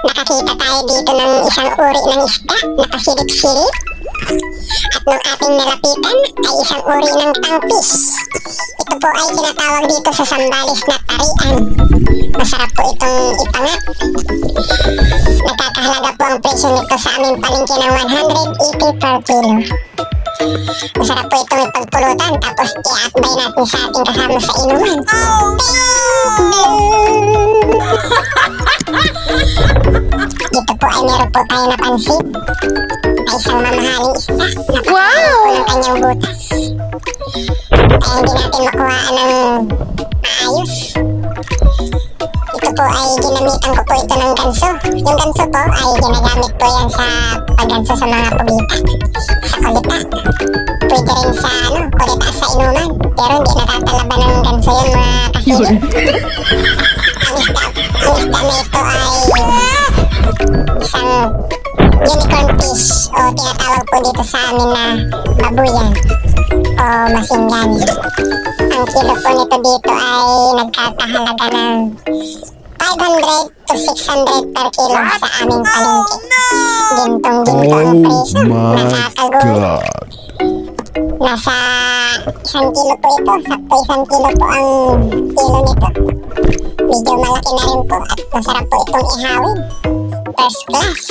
Nakakita tayo dito ng isang uri ng isda na pasilip-silip. At nung ating nalapitan ay isang uri ng tangfish. Ito po ay tinatawag dito sa Zambales na tarian. Masarap po itong ipangat. Nagkakahalaga po ang presyo nito sa aming palengke ng 180 per kilo. Masarap po itong ipagpulutan tapos i-atbay natin sa ating kasama sa inuman. Dito po ay meron po tayo napansin ay isang mamahaling isda na pagkakas ng kanyang butas. Kaya hindi natin makuhaan ng maayos. Ito po ay ginamitan ko po ito ng ganso. Yung ganso po ay ginagamit po yan sa pagganso sa mga pugita, sa kulita. Pwede rin sa kulita sa inuman. Pero hindi natatalaban ng ganso yun mga kasilip. Ang isda na ito ay isang unicorn fish o tinatawag po dito sa amin na babuyan o masinggan. Ang kilo po nito dito ay nagkakahalaga ng 500 to 600 per kilo sa aming palengke. Gintong-ginto ang presyo. Nakakagulo. Nasa 1 kilo po ito. Sakto 1 kilo po ang kilo nito. Medyo malaki na rin po at masarap po itong ihawin. First class.